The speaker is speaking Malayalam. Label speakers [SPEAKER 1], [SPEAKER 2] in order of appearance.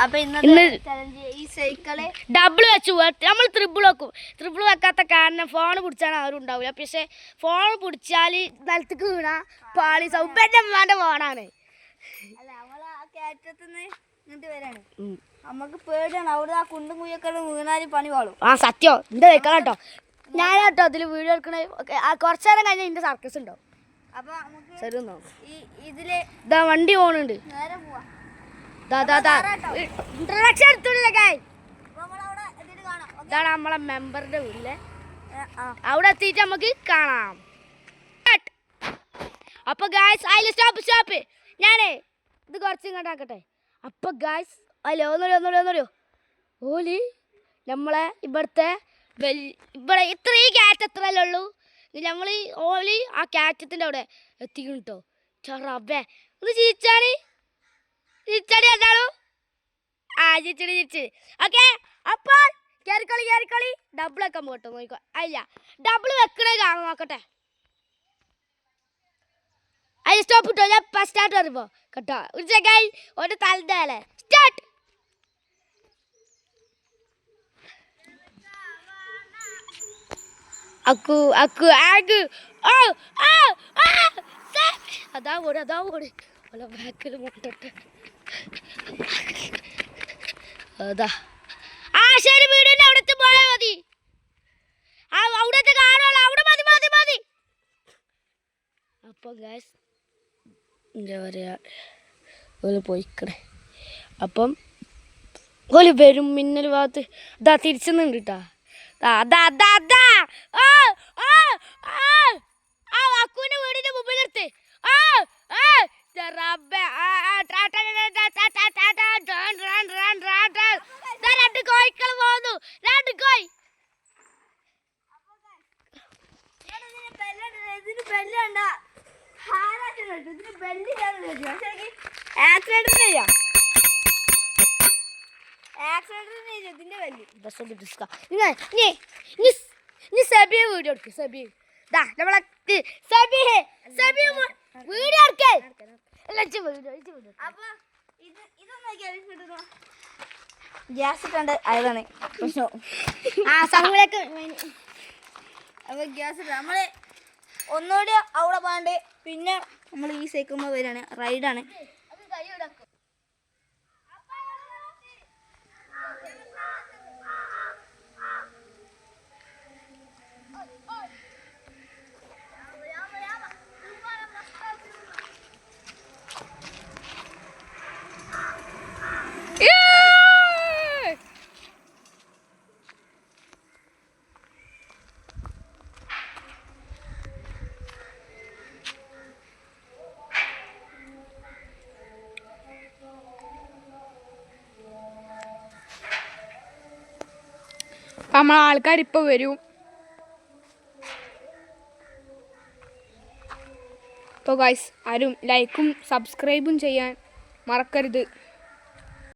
[SPEAKER 1] അപ്പൊ ഇന്ന് ഈ സൈക്കിള്
[SPEAKER 2] ഡബിൾ വെച്ചു നമ്മൾ ത്രിബിൾ വെക്കും. ത്രിബിൾ വെക്കാത്ത കാരണം ഫോൺ പിടിച്ചാൽ ആരും ഉണ്ടാവില്ല. പക്ഷെ ഫോൺ പിടിച്ചാൽ നിലത്തേക്ക് വീണ പാളി സൗബന്റെ ഫോണാണ്.
[SPEAKER 1] അല്ല നമ്മള് ആ കയറ്റത്തുനിന്ന് ഇങ്ങോട്ട് വരാണ്. നമുക്ക് പേടിയാണ് അവിടെ ആ കുണ്ടും കുയ്യൊക്കെ വീണാല് പണി പാളും.
[SPEAKER 2] ആ സത്യം എന്റെ വെക്കണം കേട്ടോ. ഞാനാട്ടോ അതിൽ വീഡിയോ എടുക്കണേ. കുറച്ചു നേരം കഴിഞ്ഞാൽ എന്റെ സർക്കസ് ഉണ്ടോ.
[SPEAKER 1] അപ്പൊ
[SPEAKER 2] ശരി
[SPEAKER 1] ഇതില്
[SPEAKER 2] ഇതാ വണ്ടി പോണുണ്ട്.
[SPEAKER 1] നേരെ പോവാ.
[SPEAKER 2] ഇതാണ് നമ്മളെ മെമ്പറുടെ വീട്ടിലെ. അവിടെ എത്തിയിട്ട് നമുക്ക് കാണാം. അപ്പൊ ഗായ്സ് അതിൽ സ്റ്റോപ്പ് ഞാനേ ഇത് കുറച്ച് ഇങ്ങോട്ടാക്കട്ടെ. അപ്പൊ ഗായ്സ് അല്ലോ ഒന്നറിയോ ഓലി നമ്മളെ ഇവിടെ ഇത്രയും ക്യാറ്റ് എത്രയല്ലേ ഉള്ളൂ. നമ്മൾ ഓലി ആ ക്യാറ്റത്തിൻ്റെ അവിടെ എത്തിക്കണം കേട്ടോ. ചെറബേ ഒന്ന് ചിരിച്ചാടി എന്താണോ ആ ചിരിച്ച് ഓക്കെ. അപ്പോൾ കയറിക്കളി ഡബിൾ വെക്കാൻ പോട്ടോ. നോക്കോ അല്ല ഡബിൾ വെക്കണേ കാണാൻ നോക്കട്ടെ. അത് സ്റ്റോപ്പ് ഇട്ടോ. ഞാൻ സ്റ്റാർട്ട് പറയുമ്പോ കേട്ടോ. ഒരു സെക്കൻഡ് ഒരു തലല്ലേ സ്റ്റാർട്ട്. അക്കു അതാ ഓട് ബാക്കിൽ മുട്ടിട്ട് അതാ. ആ ശരി വീടിന്റെ അവിടത്തെ പോയാൽ മതി. അവിടത്തെ കാണുള്ളൂ. അവിടെ മതി. അപ്പം ഗായ്സ് എന്താ പറയാ ഓല് പോയിക്കണേ. അപ്പം ഓല് വരും മിന്നൽ ഭാഗത്ത്. ഇതാ തിരിച്ചുന്നുണ്ട് കേട്ടാ. അക്കുവിന്റെ വീടിന്റെ മുമ്പിലെടുത്ത് രണ്ട് കോഴിക്കൾ പോകുന്നു. രണ്ട് കോഴി സബിയെ വീഡിയോ എടുക്കും. സബി നമ്മളെ വീഡിയോ എടുക്കേ.
[SPEAKER 1] ഗ്യാസ് ഇട്ടുണ്ട് അതാണ് പ്രശ്നം. അപ്പൊ ഗ്യാസ് നമ്മള് ഒന്നുകൂടി അവിടെ പോകാണ്ട് പിന്നെ നമ്മൾ ഈ സൈക്കിൾ വരാണ്. റൈഡാണ്.
[SPEAKER 2] നമ്മളെ ആൾക്കാർ ഇപ്പൊ വരും. അപ്പോൾ ഗൈസ് ആരും ലൈക്കും സബ്സ്ക്രൈബും ചെയ്യാൻ മറക്കരുത്.